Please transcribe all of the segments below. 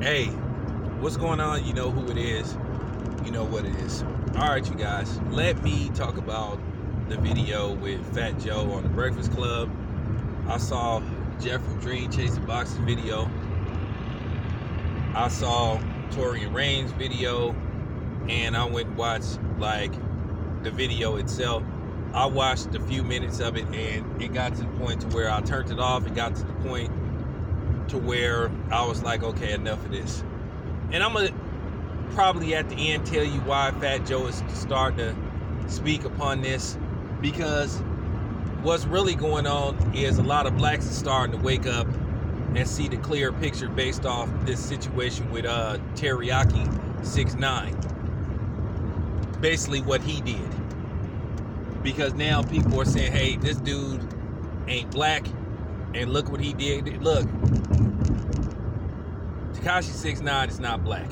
Hey, what's going on? You know who it is. You know what it is. All right, you guys. Let me talk about the video with Fat Joe on the Breakfast Club. I saw Jeff from Dream Chasing Boxes video. I saw Torian Raines video, and I went and watched the video itself. I watched a few minutes of it, and it got to the point to where I turned it off. It got to the point to where I was like, okay, enough of this. And I'm gonna probably at the end tell you why Fat Joe is starting to speak upon this, because what's really going on is a lot of blacks are starting to wake up and see the clear picture based off this situation with Teriyaki 6ix9ine. Basically what he did. Because now people are saying, hey, this dude ain't black, and look what he did. Look, Tekashi 6ix9ine is not black,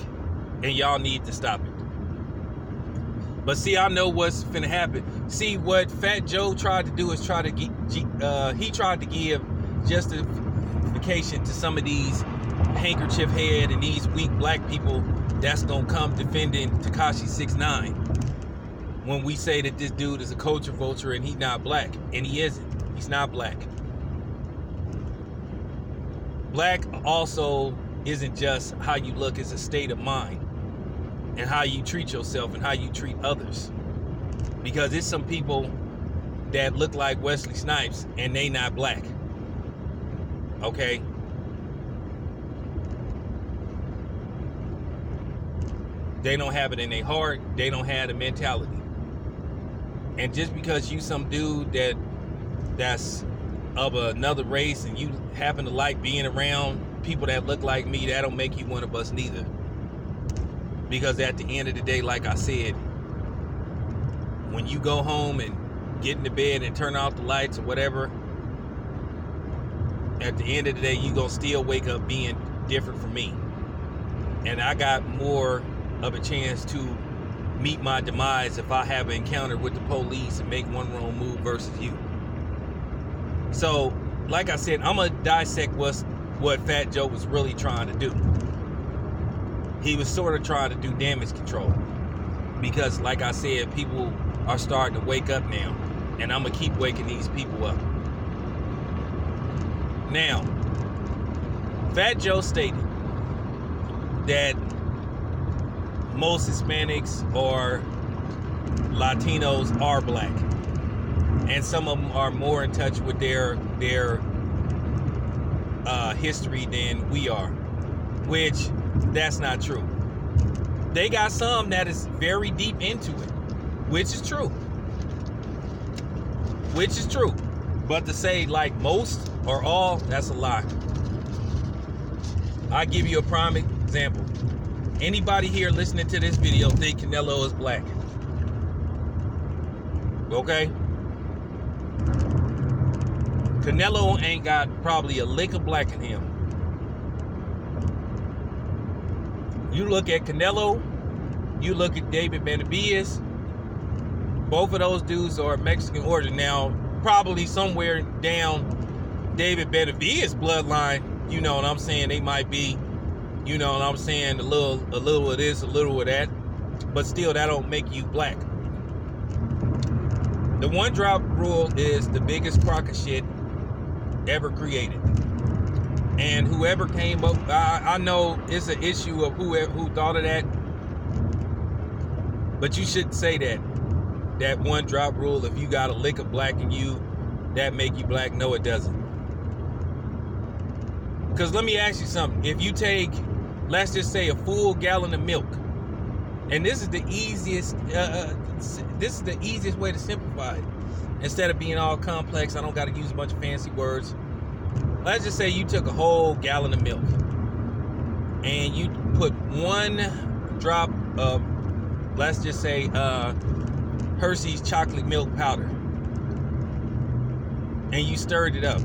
and y'all need to stop it. But see, I know what's finna happen. See, what Fat Joe tried to do is he tried to give justification to some of these handkerchief head and these weak black people that's gonna come defending Tekashi 6ix9ine when we say that this dude is a culture vulture and he's not black, and he isn't. He's not black. Black also isn't just how you look, it's a state of mind and how you treat yourself and how you treat others. Because there's some people that look like Wesley Snipes and they not black. Okay? They don't have it in their heart. They don't have the mentality. And just because you some dude that's of another race and you happen to like being around people that look like me, that don't make you one of us neither. Because at the end of the day, like I said, when you go home and get into bed and turn off the lights or whatever, at the end of the day, you gonna still wake up being different from me. And I got more of a chance to meet my demise if I have an encounter with the police and make one wrong move versus you. So, like I said, I'm gonna dissect what Fat Joe was really trying to do. He was sort of trying to do damage control. Because, like I said, people are starting to wake up now. And I'm gonna keep waking these people up. Now, Fat Joe stated that most Hispanics or Latinos are black, and some of them are more in touch with their history than we are, which that's not true. They got some that is very deep into it, which is true. But to say like most or all, that's a lie. I'll give you a prime example. Anybody here listening to this video think Canelo is black? Okay? Canelo ain't got probably a lick of black in him. You look at Canelo, you look at David Benavidez, both of those dudes are Mexican origin. Now, probably somewhere down David Benavidez' bloodline, you know what I'm saying, they might be, you know what I'm saying, a little of this, a little of that, but still that don't make you black. The one drop rule is the biggest crock of shit ever created. And whoever came up, I know it's an issue of who thought of that, but you shouldn't say that one drop rule, if you got a lick of black in you, that make you black. No, it doesn't. Because let me ask you something. If you take, let's just say, a full gallon of milk, and this is the easiest way to simplify it. Instead of being all complex, I don't got to use a bunch of fancy words. Let's just say you took a whole gallon of milk and you put one drop of, let's just say, Hershey's chocolate milk powder, and you stirred it up.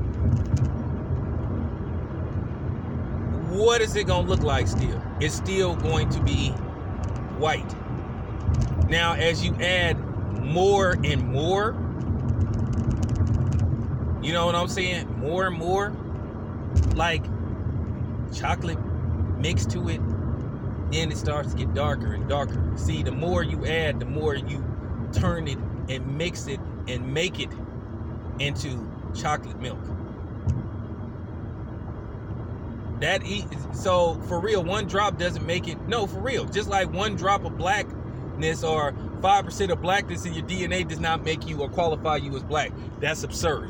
What is it going to look like still? It's still going to be white. Now, as you add more and more, you know what I'm saying? More and more, like chocolate mixed to it, then it starts to get darker and darker. See, the more you add, the more you turn it and mix it and make it into chocolate milk. So for real, one drop doesn't make it. No, for real. Just like one drop of blackness or 5% of blackness in your DNA does not make you or qualify you as black. That's absurd.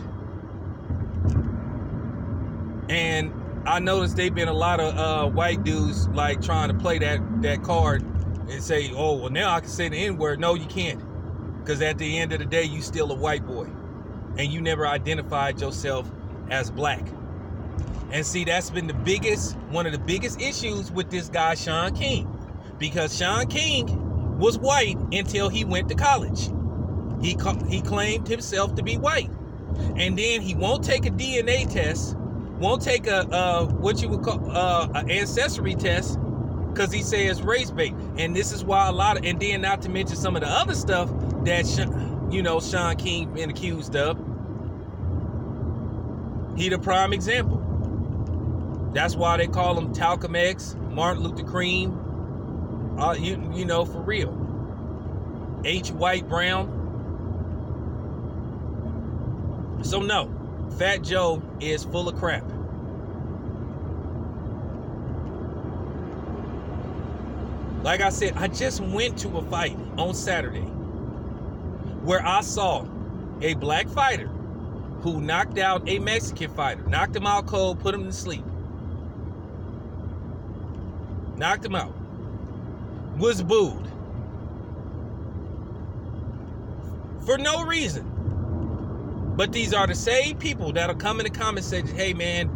And I noticed they've been a lot of white dudes like trying to play that card and say, oh, well, now I can say the N-word. No, you can't. Because at the end of the day, you still a white boy. And you never identified yourself as black. And see, that's been one of the biggest issues with this guy, Shaun King. Because Shaun King was white until he went to college. He claimed himself to be white. And then he won't take a DNA test, won't take a what you would call an ancestry test, because he says race bait. And this is why and then not to mention some of the other stuff that Shaun King been accused of. He the prime example. That's why they call him Talcum X, Martin Luther Cream, for real. H. White Brown. So no, Fat Joe is full of crap. Like I said, I just went to a fight on Saturday where I saw a black fighter who knocked out a Mexican fighter, knocked him out cold, put him to sleep. Knocked him out. Was booed. For no reason. But these are the same people that'll come in the comment section, hey man,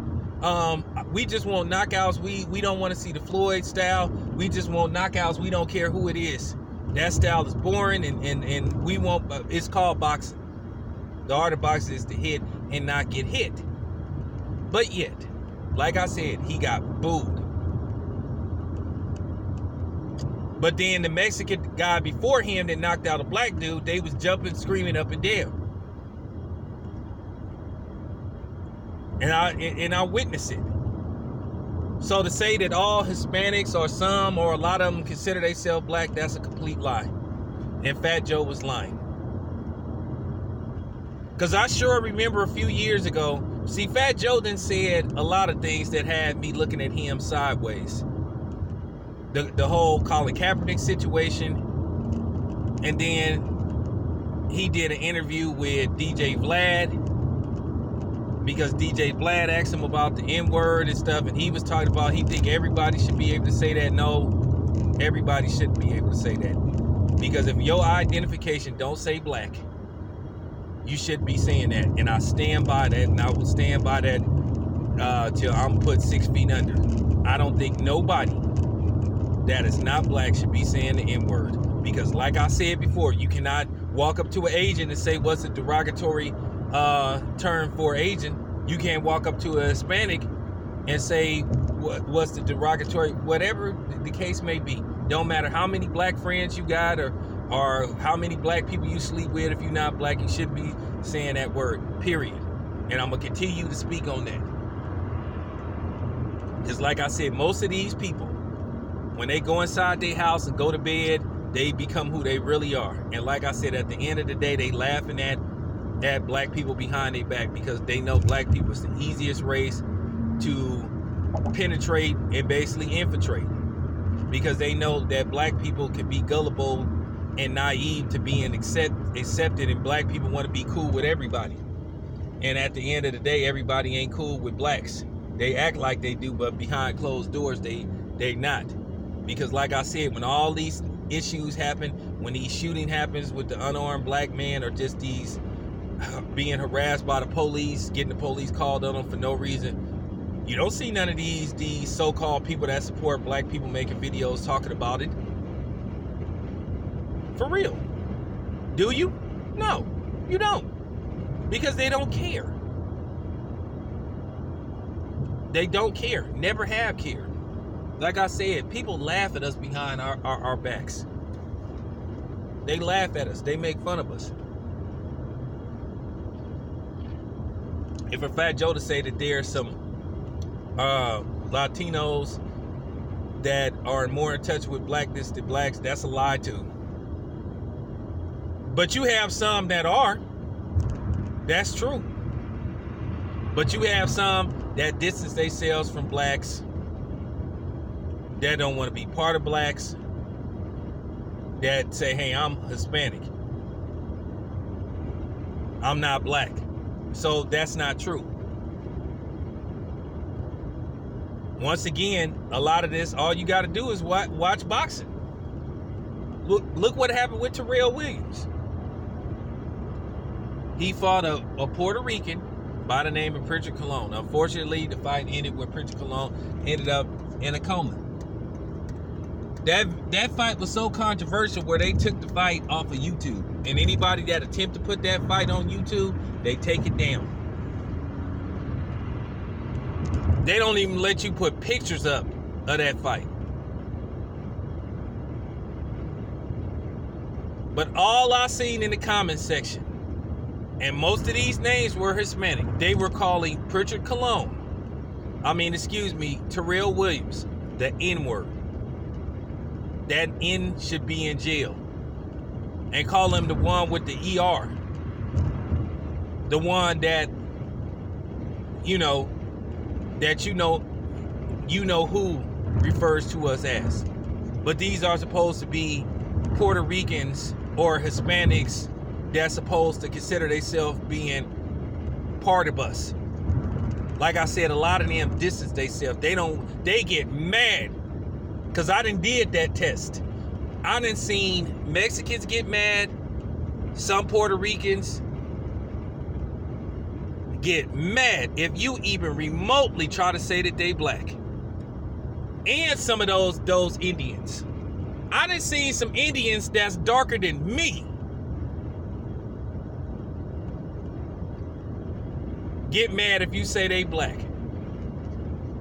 we just want knockouts. We don't want to see the Floyd style. We just want knockouts. We don't care who it is. That style is boring and we want, it's called boxing. The art of boxing is to hit and not get hit. But yet, like I said, he got booed. But then the Mexican guy before him that knocked out a black dude, they was jumping, screaming up and down. And I witnessed it. So to say that all Hispanics or some or a lot of them consider themselves black, that's a complete lie. And Fat Joe was lying. Because I sure remember a few years ago, see, Fat Joe then said a lot of things that had me looking at him sideways. The whole Colin Kaepernick situation. And then he did an interview with DJ Vlad. Because DJ Vlad asked him about the N-word and stuff. And he was talking about he think everybody should be able to say that. No, everybody shouldn't be able to say that. Because if your identification don't say black, you should be saying that. And I stand by that. And I will stand by that till I'm put 6 feet under. I don't think nobody that is not black should be saying the N-word. Because like I said before, you cannot walk up to an Asian and say what's a derogatory term for Asian. You can't walk up to a Hispanic and say what's the derogatory, whatever the case may be. Don't matter how many black friends you got or how many black people you sleep with. If you're not black, you should be saying that word, period. And I'm gonna continue to speak on that. Because like I said, most of these people, when they go inside their house and go to bed, they become who they really are. And like I said, at the end of the day, they laughing at black people behind their back because they know black people is the easiest race to penetrate and basically infiltrate. Because they know that black people can be gullible and naive to being accepted, and black people want to be cool with everybody. And at the end of the day, everybody ain't cool with blacks. They act like they do, but behind closed doors, they not. Because like I said, when all these issues happen, when these shooting happens with the unarmed black man, or just these being harassed by the police, getting the police called on them for no reason, you don't see none of these so-called people that support black people making videos talking about it. For real. Do you? No, you don't. Because they don't care. They don't care. Never have cared. Like I said, people laugh at us behind our backs. They laugh at us. They make fun of us. If a Fat Joe to say that there's some Latinos that are more in touch with blackness than blacks, that's a lie too. But you have some that are. That's true. But you have some that distance themselves from blacks, that don't want to be part of blacks, that say, hey, I'm Hispanic, I'm not black. So that's not true. Once again, a lot of this, all you got to do is watch boxing. Look what happened with Terrell Williams. He fought a Puerto Rican by the name of Pritchard Colon. Unfortunately, the fight ended with Pritchard Colon ended up in a coma. That fight was so controversial where they took the fight off of YouTube. And anybody that attempt to put that fight on YouTube, they take it down. They don't even let you put pictures up of that fight. But all I seen in the comment section, and most of these names were Hispanic, they were calling Pritchard Colon, Terrell Williams, the N-word. That N should be in jail. And call him the one with the ER. The one that, you know who refers to us as. But these are supposed to be Puerto Ricans or Hispanics that's supposed to consider themselves being part of us. Like I said, a lot of them distance themselves. They get mad. Because I done did that test. I done seen Mexicans get mad. Some Puerto Ricans get mad if you even remotely try to say that they black. And some of those Indians. I done seen some Indians that's darker than me get mad if you say they black.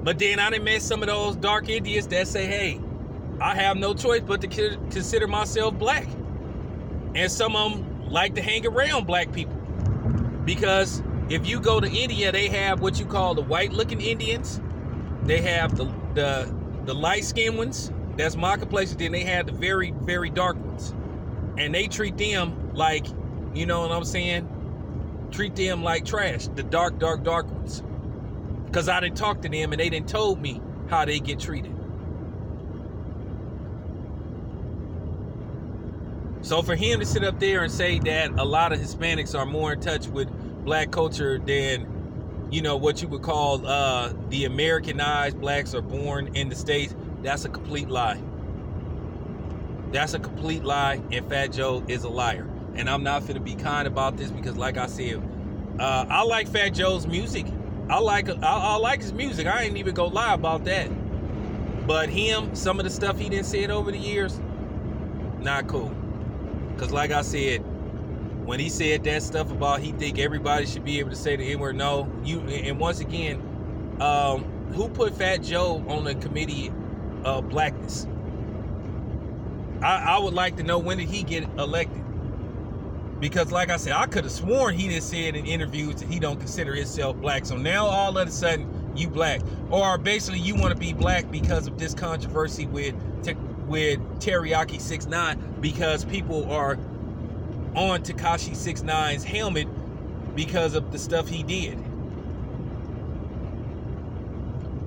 But then I done met some of those dark Indians that say, hey, I have no choice but to consider myself black. And some of them like to hang around black people. Because if you go to India, they have what you call the white-looking Indians. They have the light-skinned ones. That's marketplace. Then they have the very, very dark ones. And they treat them like, you know what I'm saying? Treat them like trash. The dark ones. Because I didn't talk to them and they didn't told me how they get treated. So for him to sit up there and say that a lot of Hispanics are more in touch with black culture than, what you would call the Americanized blacks are born in the States, that's a complete lie. That's a complete lie, and Fat Joe is a liar. And I'm not finna be kind about this because, like I said, I like Fat Joe's music. I like his music. I ain't even gonna lie about that. But some of the stuff he done said over the years, not cool. Because like I said, when he said that stuff about he think everybody should be able to say the N-word, no. And once again, who put Fat Joe on the committee of blackness? I would like to know, when did he get elected? Because like I said, I could have sworn he done said in interviews that he don't consider himself black. So now all of a sudden you black. Or basically you want to be black because of this controversy with Teriyaki 6ix9ine, because people are on Tekashi 6ix9ine's helmet because of the stuff he did.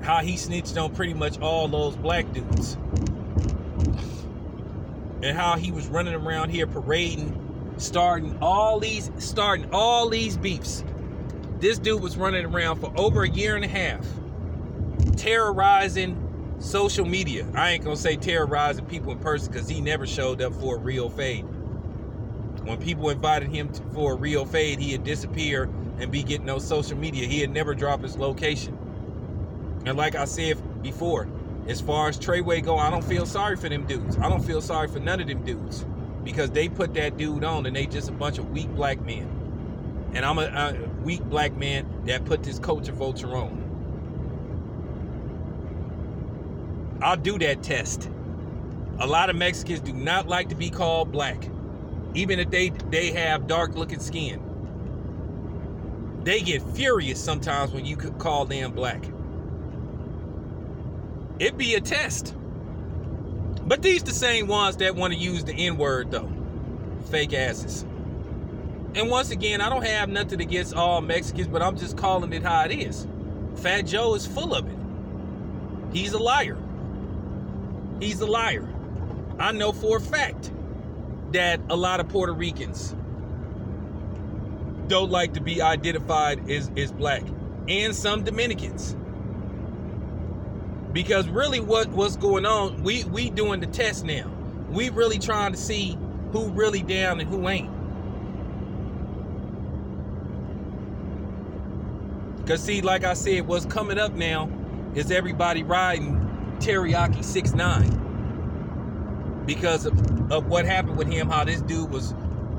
How he snitched on pretty much all those black dudes. And how he was running around here parading, starting all these beefs. This dude was running around for over a year and a half, terrorizing social media. I ain't gonna say terrorizing people in person, because he never showed up for a real fade. When people invited him for a real fade, he'd disappear and be getting on social media. He had never dropped his location. And like I said before, as far as Treyway go, I don't feel sorry for them dudes. I don't feel sorry for none of them dudes, because they put that dude on and they just a bunch of weak black men. And I'm a weak black man that put this culture vulture on. I'll do that test. A lot of Mexicans do not like to be called black. Even if they have dark looking skin. They get furious sometimes when you could call them black. It'd be a test. But these the same ones that want to use the N-word though. Fake asses. And once again, I don't have nothing against all Mexicans, but I'm just calling it how it is. Fat Joe is full of it. He's a liar. He's a liar. I know for a fact that a lot of Puerto Ricans don't like to be identified as black. And some Dominicans. Because really what's going on, we doing the test now. We really trying to see who really down and who ain't. Because see, like I said, what's coming up now is everybody riding Teriyaki 6ix9ine because of what happened with him, how this dude was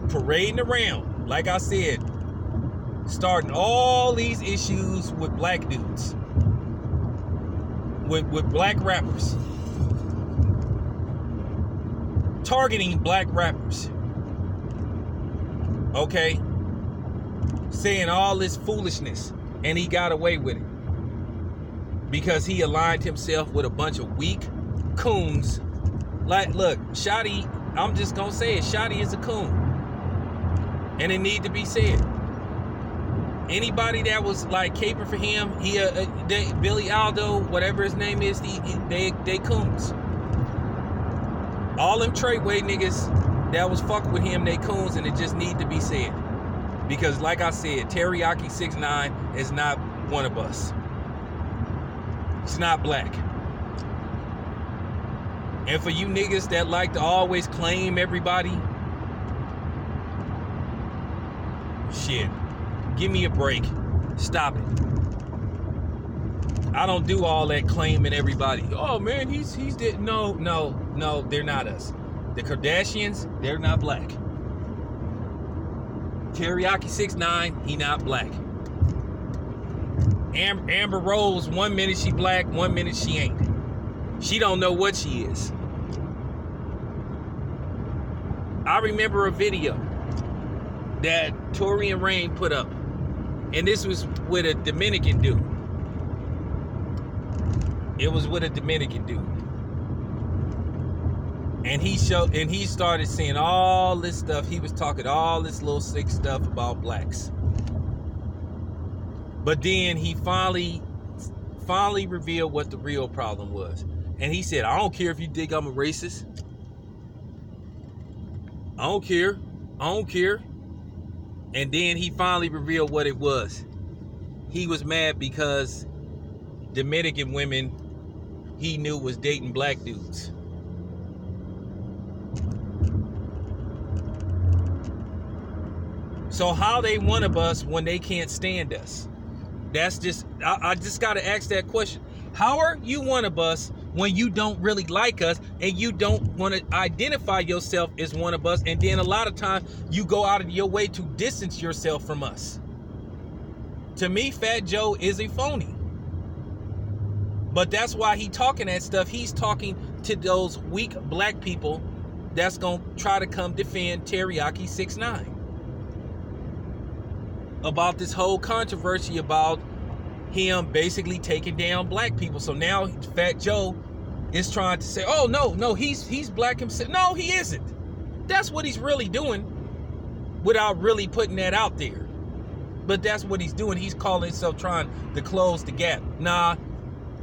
parading around, like I said, starting all these issues with black dudes, with black rappers, targeting black rappers, okay, saying all this foolishness. And he got away with it because he aligned himself with a bunch of weak coons. Like, look, Shotti, I'm just gonna say it, Shotti is a coon. And it need to be said. Anybody that was like caping for him, Billy Aldo, whatever his name is, they coons. All them Treyway niggas that was fucking with him, they coons, and it just need to be said. Because like I said, Teriyaki 6ix9ine is not one of us. It's not black. And for you niggas that like to always claim everybody, shit, give me a break. Stop it. I don't do all that claiming everybody. Oh man, he's dead. No, they're not us. The Kardashians, they're not black. Teriyaki 6ix9ine, he not black. Amber Rose, 1 minute she black, 1 minute she ain't. She don't know what she is. I remember a video that Torian Rain put up, and this was with a Dominican dude. It was with a Dominican dude. And he started saying all this stuff. He was talking all this little sick stuff about blacks. But then he finally revealed what the real problem was. And he said, I don't care if you think I'm a racist. I don't care. And then he finally revealed what it was. He was mad because Dominican women he knew was dating black dudes. So how they one of us when they can't stand us? That's just, I just got to ask that question. How are you one of us when you don't really like us and you don't want to identify yourself as one of us, and then a lot of times you go out of your way to distance yourself from us? To me, Fat Joe is a phony. But that's why he talking that stuff. He's talking to those weak black people that's going to try to come defend Teriyaki 6ix9ine. About this whole controversy about him basically taking down black people. So now Fat Joe is trying to say, oh no, he's black himself. No, he isn't. That's what he's really doing without really putting that out there. But that's what he's doing. He's calling himself trying to close the gap. Nah,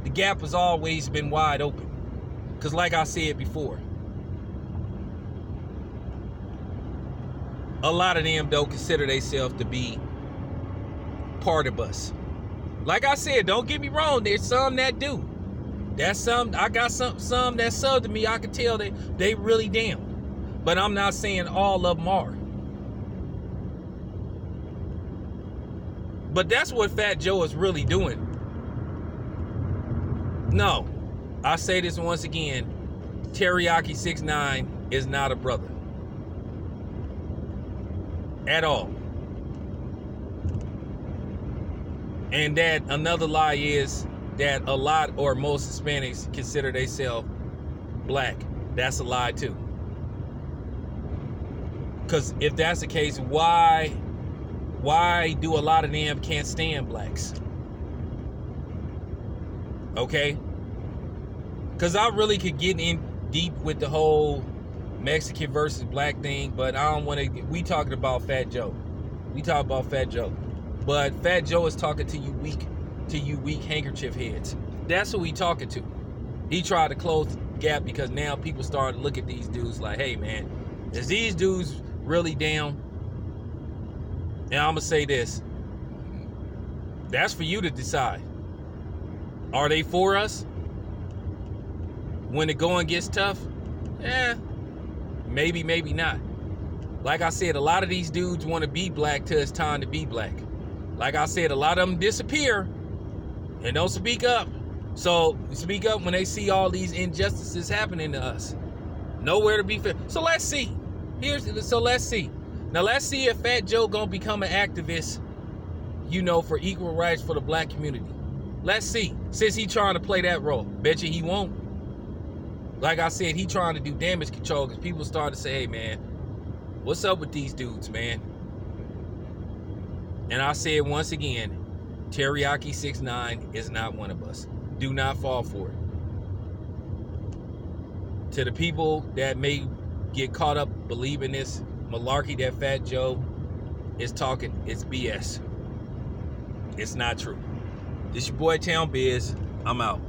the gap has always been wide open. Because like I said before, a lot of them don't consider themselves to be part of us. Like I said, don't get me wrong, there's some that do. That's some, I got some that sub to me, I can tell they really down. But I'm not saying all of them are. But that's what Fat Joe is really doing. No, I say this once again, Teriyaki 6ix9ine is not a brother. At all. And that another lie is that a lot or most Hispanics consider themselves black. That's a lie too. Because if that's the case, why do a lot of them can't stand blacks? Okay? Because I really could get deep with the whole Mexican versus black thing, but I don't want to. We talking about Fat Joe. We talk about Fat Joe, but Fat Joe is talking to you weak handkerchief heads. That's who he talking to. He tried to close the gap because now people start to look at these dudes like, hey man, is these dudes really down? And I'm gonna say this. That's for you to decide. Are they for us? When the going gets tough? Maybe, maybe not. Like I said, a lot of these dudes want to be black till it's time to be black. Like I said, a lot of them disappear and don't speak up. So speak up when they see all these injustices happening to us. Nowhere to be fair. So let's see. So let's see. Now let's see if Fat Joe gonna become an activist, for equal rights for the black community. Let's see. Since he trying to play that role. Bet you he won't. Like I said, he trying to do damage control because people start to say, hey man, what's up with these dudes, man? And I said once again, Teriyaki 6ix9ine is not one of us. Do not fall for it. To the people that may get caught up believing this malarkey that Fat Joe is talking, it's BS. It's not true. This your boy Town Biz. I'm out.